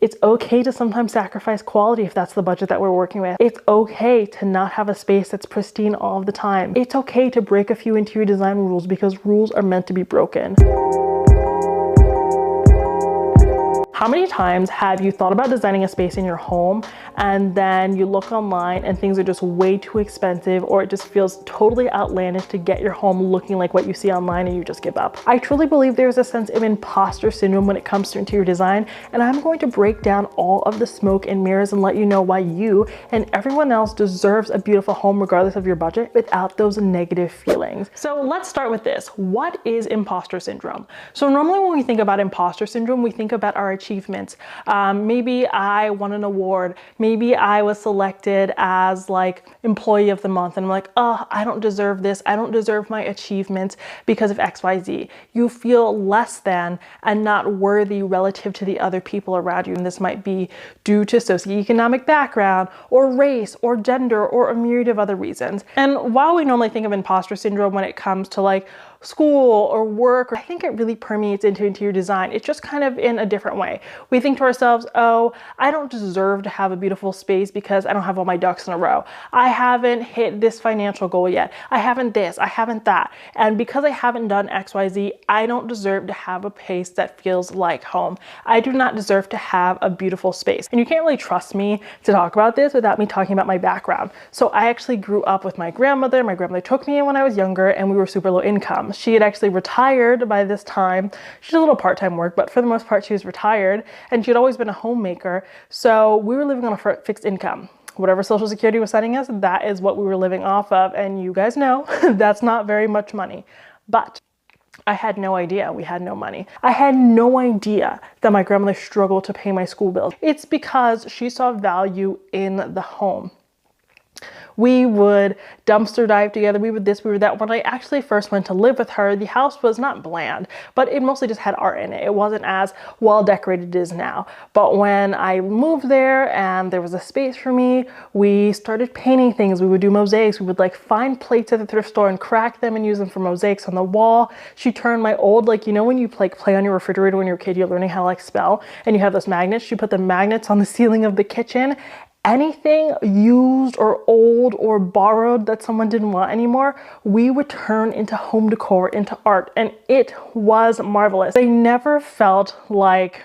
It's okay to sometimes sacrifice quality if that's the budget that we're working with. It's okay to not have a space that's pristine all the time. It's okay to break a few interior design rules because rules are meant to be broken. How many times have you thought about designing a space in your home and then you look online and things are just way too expensive, or it just feels totally outlandish to get your home looking like what you see online and you just give up? I truly believe there's a sense of imposter syndrome when it comes to interior design, and I'm going to break down all of the smoke and mirrors and let you know why you and everyone else deserves a beautiful home regardless of your budget without those negative feelings. So let's start with this. What is imposter syndrome? So normally when we think about imposter syndrome, we think about our achievements. Maybe I won an award. Maybe I was selected as like employee of the month and I'm like, oh, I don't deserve this. I don't deserve my achievements because of XYZ. You feel less than and not worthy relative to the other people around you. And this might be due to socioeconomic background or race or gender or a myriad of other reasons. And while we normally think of imposter syndrome when it comes to like school or work, I think it really permeates into interior design. It's just kind of in a different way. We think to ourselves, oh, I don't deserve to have a beautiful space because I don't have all my ducks in a row. I haven't hit this financial goal yet. I haven't this, I haven't that. And because I haven't done XYZ, I don't deserve to have a place that feels like home. I do not deserve to have a beautiful space. And you can't really trust me to talk about this without me talking about my background. So I actually grew up with my grandmother. My grandmother took me in when I was younger and we were super low income. She had actually retired by this time. She did a little part-time work, but for the most part, she was retired and she had always been a homemaker. So we were living on a fixed income. Whatever Social Security was sending us, that is what we were living off of. And you guys know that's not very much money. But I had no idea we had no money. I had no idea that my grandmother struggled to pay my school bills. It's because she saw value in the home. We would dumpster dive together. We would this, we would that. When I actually first went to live with her, the house was not bland, but it mostly just had art in it. It wasn't as well decorated as now. But when I moved there and there was a space for me, we started painting things. We would do mosaics. We would like find plates at the thrift store and crack them and use them for mosaics on the wall. She turned my old, like, you know, when you like play on your refrigerator when you're a kid, you're learning how to like spell and you have those magnets. She put the magnets on the ceiling of the kitchen. Anything used or old or borrowed that someone didn't want anymore, we would turn into home decor, into art, and it was marvelous. I never felt like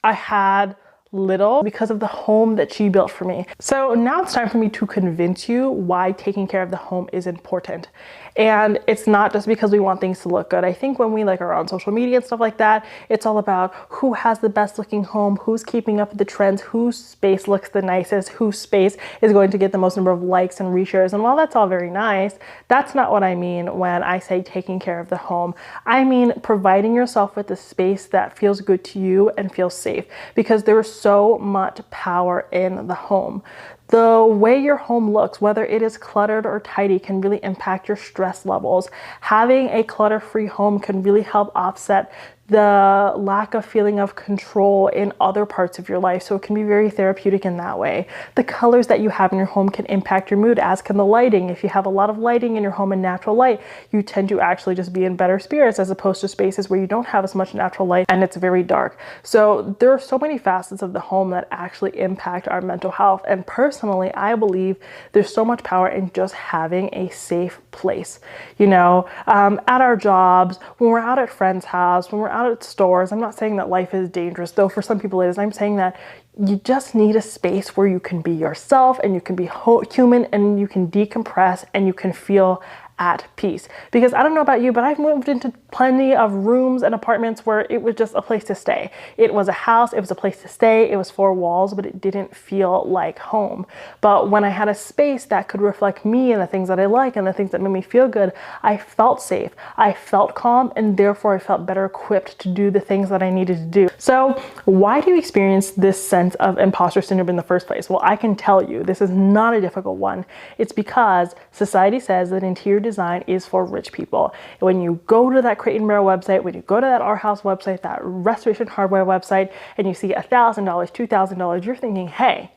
I had little because of the home that she built for me. So now it's time for me to convince you why taking care of the home is important. And it's not just because we want things to look good. I think when we like are on social media and stuff like that, it's all about who has the best looking home, who's keeping up with the trends, whose space looks the nicest, whose space is going to get the most number of likes and reshares. And while that's all very nice, that's not what I mean when I say taking care of the home. I mean providing yourself with a space that feels good to you and feels safe, because there is so much power in the home. The way your home looks, whether it is cluttered or tidy, can really impact your stress levels. Having a clutter-free home can really help offset the lack of feeling of control in other parts of your life. So it can be very therapeutic in that way. The colors that you have in your home can impact your mood, as can the lighting. If you have a lot of lighting in your home and natural light, you tend to actually just be in better spirits, as opposed to spaces where you don't have as much natural light and it's very dark. So there are so many facets of the home that actually impact our mental health. And personally, I believe there's so much power in just having a safe place. You know, at our jobs, when we're out at friends' house, when we're out at stores. I'm not saying that life is dangerous, though for some people it is. I'm saying that you just need a space where you can be yourself and you can be human and you can decompress and you can feel at peace. Because I don't know about you, but I've moved into plenty of rooms and apartments where it was just a place to stay. It was a house, it was a place to stay, it was four walls, but it didn't feel like home. But when I had a space that could reflect me and the things that I like and the things that made me feel good, I felt safe, I felt calm, and therefore I felt better equipped to do the things that I needed to do. So why do you experience this sense of imposter syndrome in the first place? Well, I can tell you this is not a difficult one. It's because society says that interior design is for rich people. When you go to that Crate & Barrel website, when you go to that Our House website, that Restoration Hardware website, and you see $1,000, $2,000, you're thinking, hey,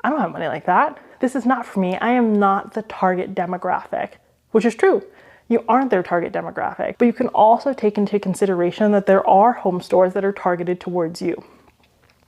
I don't have money like that. This is not for me. I am not the target demographic, which is true. You aren't their target demographic, but you can also take into consideration that there are home stores that are targeted towards you.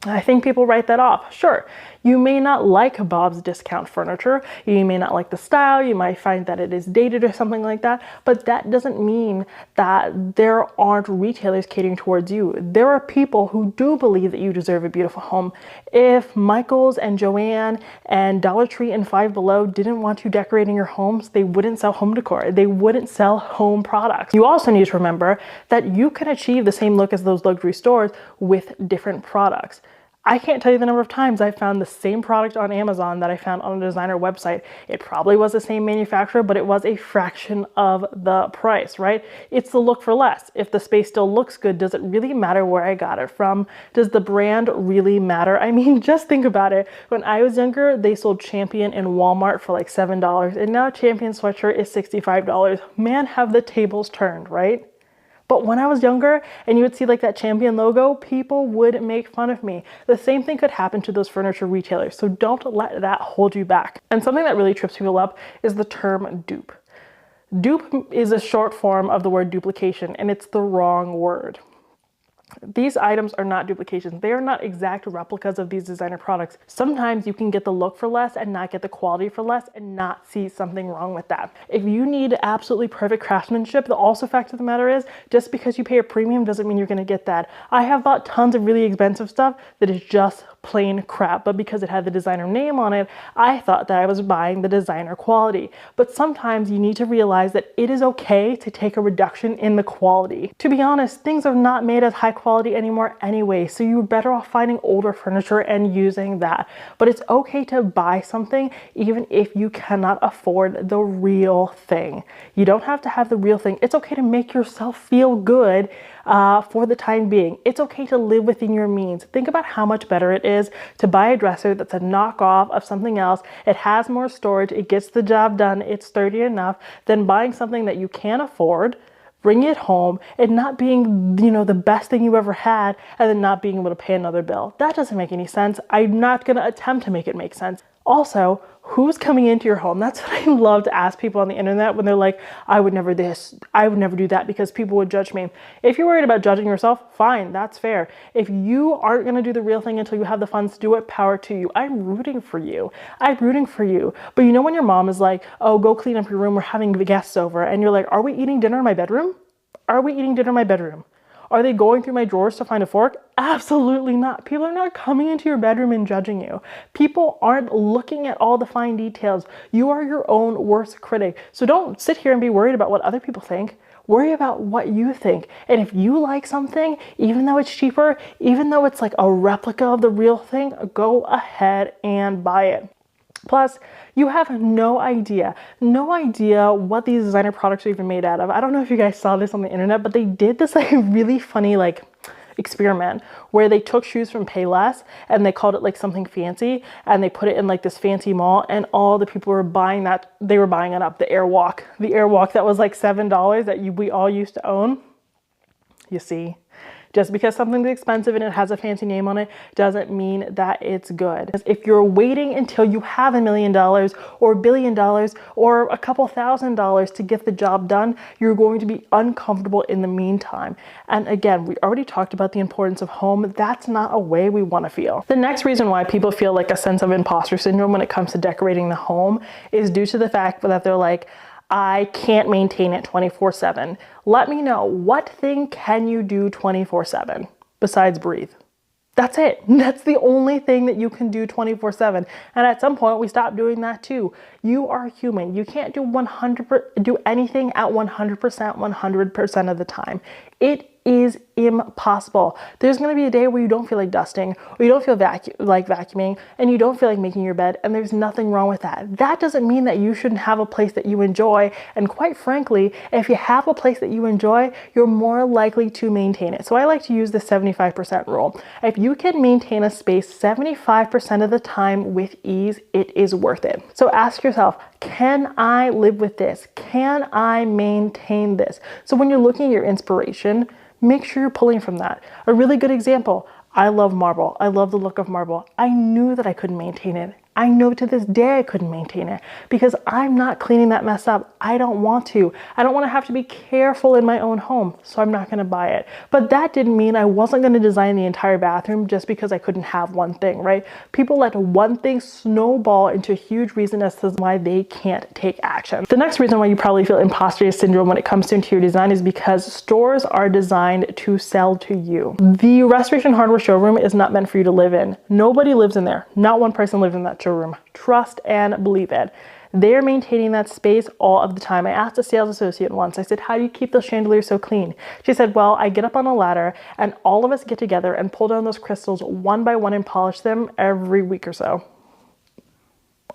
I think people write that off. Sure, you may not like Bob's Discount Furniture, you may not like the style, you might find that it is dated or something like that, but that doesn't mean that there aren't retailers catering towards you. There are people who do believe that you deserve a beautiful home. If Michael's and Joann and Dollar Tree and Five Below didn't want you decorating your homes, they wouldn't sell home decor. They wouldn't sell home products. You also need to remember that you can achieve the same look as those luxury stores with different products. I can't tell you the number of times I found the same product on Amazon that I found on a designer website. It probably was the same manufacturer, but it was a fraction of the price, right? It's the look for less. If the space still looks good, does it really matter where I got it from? Does the brand really matter? I mean, just think about it. When I was younger, they sold Champion in Walmart for like $7, and now Champion sweatshirt is $65. Man, have the tables turned, right? But when I was younger and you would see like that Champion logo, people would make fun of me. The same thing could happen to those furniture retailers, so don't let that hold you back. And something that really trips people up is the term dupe. Dupe is a short form of the word duplication, and it's the wrong word. These items are not duplications. They are not exact replicas of these designer products. Sometimes you can get the look for less and not get the quality for less and not see something wrong with that. If you need absolutely perfect craftsmanship, the also fact of the matter is just because you pay a premium doesn't mean you're going to get that. I have bought tons of really expensive stuff that is just plain crap, but because it had the designer name on it, I thought that I was buying the designer quality. But sometimes you need to realize that it is okay to take a reduction in the quality. To be honest, things are not made as high quality anymore anyway, so you're better off finding older furniture and using that. But it's okay to buy something even if you cannot afford the real thing. You don't have to have the real thing. It's okay to make yourself feel good for the time being. It's okay to live within your means. Think about how much better it is to buy a dresser that's a knockoff of something else. It has more storage, it gets the job done, it's sturdy enough, than buying something that you can't afford, bring it home, and not being, the best thing you ever had, and then not being able to pay another bill. That doesn't make any sense. I'm not gonna attempt to make it make sense. Also, who's coming into your home? That's what I love to ask people on the internet when they're like, I would never do that because people would judge me. If you're worried about judging yourself, fine, that's fair. If you aren't gonna do the real thing until you have the funds to do it, power to you. I'm rooting for you. I'm rooting for you. But when your mom is like, oh, go clean up your room, we're having guests over, and you're like, are we eating dinner in my bedroom? Are we eating dinner in my bedroom? Are they going through my drawers to find a fork? Absolutely not. People are not coming into your bedroom and judging you. People aren't looking at all the fine details. You are your own worst critic. So don't sit here and be worried about what other people think. Worry about what you think. And if you like something, even though it's cheaper, even though it's like a replica of the real thing, go ahead and buy it. Plus, you have no idea what these designer products are even made out of. I don't know if you guys saw this on the internet, but they did this like really funny experiment where they took shoes from Payless and they called it like something fancy, and they put it in like this fancy mall, and all the people were buying that. They were buying it up. The Airwalk that was like $7 that we all used to own. You see? Just because something's expensive and it has a fancy name on it doesn't mean that it's good. If you're waiting until you have $1 million or $1 billion or a couple $1,000s to get the job done, you're going to be uncomfortable in the meantime. And again, we already talked about the importance of home. That's not a way we want to feel. The next reason why people feel like a sense of imposter syndrome when it comes to decorating the home is due to the fact that they're like, I can't maintain it 24/7. Let me know, what thing can you do 24/7 besides breathe? That's it. That's the only thing that you can do 24/7. And at some point we stop doing that too. You are human. You can't do anything at 100% of the time. It is impossible. There's going to be a day where you don't feel like dusting, or you don't feel like vacuuming, and you don't feel like making your bed, and there's nothing wrong with that. That doesn't mean that you shouldn't have a place that you enjoy, and quite frankly, if you have a place that you enjoy, you're more likely to maintain it. So I like to use the 75% rule. If you can maintain a space 75% of the time with ease, it is worth it. So ask yourself, can I live with this? Can I maintain this? So when you're looking at your inspiration, make sure you're pulling from that. A really good example, I love marble. I love the look of marble. I knew that I couldn't maintain it. I know to this day I couldn't maintain it because I'm not cleaning that mess up. I don't want to. I don't want to have to be careful in my own home, so I'm not going to buy it. But that didn't mean I wasn't going to design the entire bathroom just because I couldn't have one thing, right? People let one thing snowball into a huge reason as to why they can't take action. The next reason why you probably feel imposter syndrome when it comes to interior design is because stores are designed to sell to you. The restoration hardware showroom is not meant for you to live in. Nobody lives in there. Not one person lives in that showroom. Trust and believe it. They're maintaining that space all of the time. I asked a sales associate once, I said, how do you keep those chandeliers so clean? She said, well, I get up on a ladder and all of us get together and pull down those crystals one by one and polish them every week or so.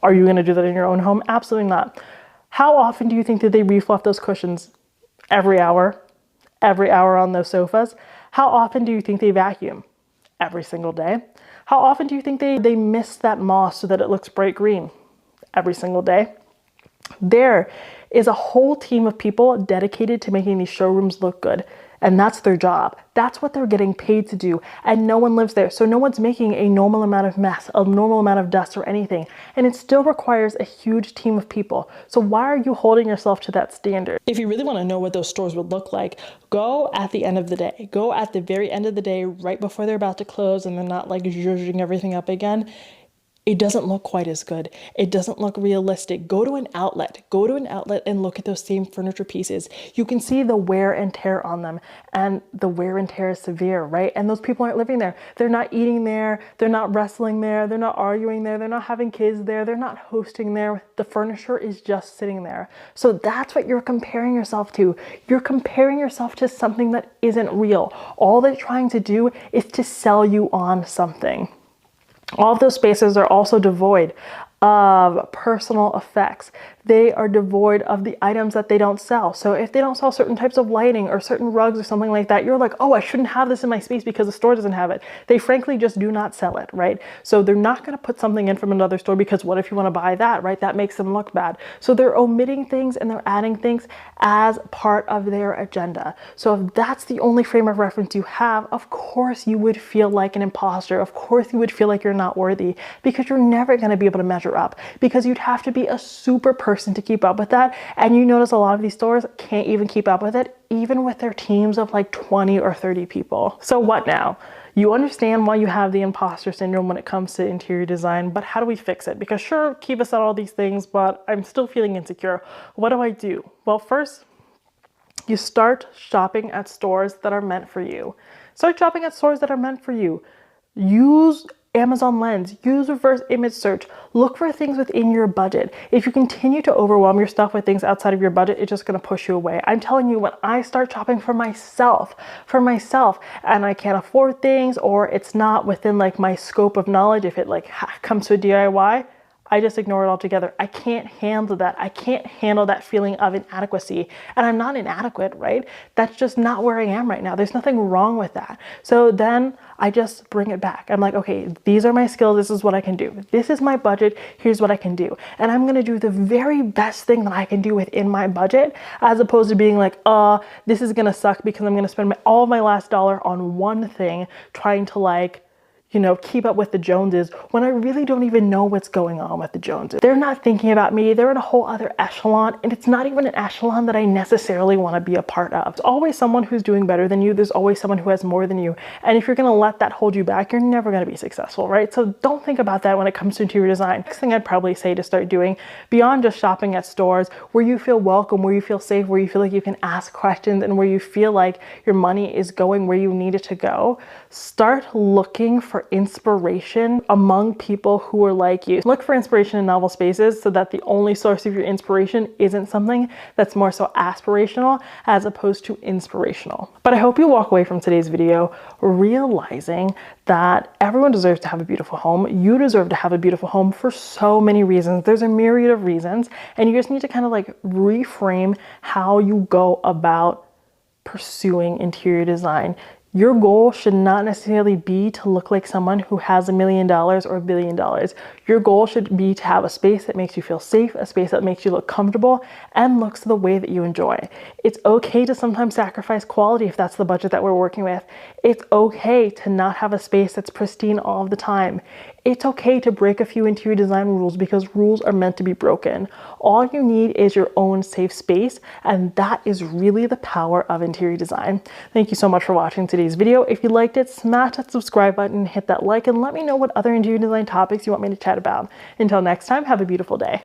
Are you going to do that in your own home? Absolutely not. How often do you think that they refluff those cushions? Every hour? Every hour on those sofas? How often do you think they vacuum? Every single day. How often do you think they mist that moss so that it looks bright green? Every single day. There is a whole team of people dedicated to making these showrooms look good. And that's their job. That's what they're getting paid to do. And no one lives there. So no one's making a normal amount of mess, a normal amount of dust or anything. And it still requires a huge team of people. So why are you holding yourself to that standard? If you really want to know what those stores would look like, go at the end of the day. Go at the very end of the day, right before they're about to close and they're not like zhuzhing everything up again. It doesn't look quite as good. It doesn't look realistic. Go to an outlet. Go to an outlet and look at those same furniture pieces. You can see the wear and tear on them, and the wear and tear is severe, right? And those people aren't living there. They're not eating there. They're not wrestling there. They're not arguing there. They're not having kids there. They're not hosting there. The furniture is just sitting there. So that's what you're comparing yourself to. You're comparing yourself to something that isn't real. All they're trying to do is to sell you on something. All of those spaces are also devoid of personal effects. They are devoid of the items that they don't sell. So if they don't sell certain types of lighting or certain rugs or something like that, you're like, oh, I shouldn't have this in my space because the store doesn't have it. They frankly just do not sell it, right? So they're not going to put something in from another store because what if you want to buy that, right? That makes them look bad. So they're omitting things and they're adding things as part of their agenda. So if that's the only frame of reference you have, of course you would feel like an imposter. Of course you would feel like you're not worthy because you're never going to be able to measure up, because you'd have to be a super person to keep up with that. And you notice a lot of these stores can't even keep up with it, even with their teams of like 20 or 30 people. So what now? You understand why you have the imposter syndrome when it comes to interior design, but how do we fix it? Because sure, Kiva said all these things, but I'm still feeling insecure. What do I do? Well, first, you start shopping at stores that are meant for you. Start shopping at stores that are meant for you. Use Amazon Lens, use reverse image search, look for things within your budget. If you continue to overwhelm your stuff with things outside of your budget, it's just going to push you away. I'm telling you, when I start shopping for myself, and I can't afford things, or it's not within like my scope of knowledge, if it like comes to a DIY, I just ignore it altogether. I can't handle that. I can't handle that feeling of inadequacy. And I'm not inadequate, right? That's just not where I am right now. There's nothing wrong with that. So then I just bring it back. I'm like, okay, these are my skills. This is what I can do. This is my budget. Here's what I can do. And I'm going to do the very best thing that I can do within my budget, as opposed to being like, this is going to suck because I'm going to spend all of my last dollar on one thing trying to like, you know, keep up with the Joneses when I really don't even know what's going on with the Joneses. They're not thinking about me. They're in a whole other echelon, and it's not even an echelon that I necessarily want to be a part of. There's always someone who's doing better than you. There's always someone who has more than you. And if you're going to let that hold you back, you're never going to be successful, right? So don't think about that when it comes to interior design. Next thing I'd probably say to start doing, beyond just shopping at stores where you feel welcome, where you feel safe, where you feel like you can ask questions, and where you feel like your money is going where you need it to go, start looking for inspiration among people who are like you. Look for inspiration in novel spaces so that the only source of your inspiration isn't something that's more so aspirational as opposed to inspirational. But I hope you walk away from today's video realizing that everyone deserves to have a beautiful home. You deserve to have a beautiful home for so many reasons. There's a myriad of reasons, and you just need to kind of like reframe how you go about pursuing interior design. Your goal should not necessarily be to look like someone who has $1 million or $1 billion. Your goal should be to have a space that makes you feel safe, a space that makes you look comfortable and looks the way that you enjoy. It's okay to sometimes sacrifice quality if that's the budget that we're working with. It's okay to not have a space that's pristine all the time. It's okay to break a few interior design rules because rules are meant to be broken. All you need is your own safe space, and that is really the power of interior design. Thank you so much for watching today's video. If you liked it, smash that subscribe button, hit that like, and let me know what other interior design topics you want me to chat about. Until next time, have a beautiful day.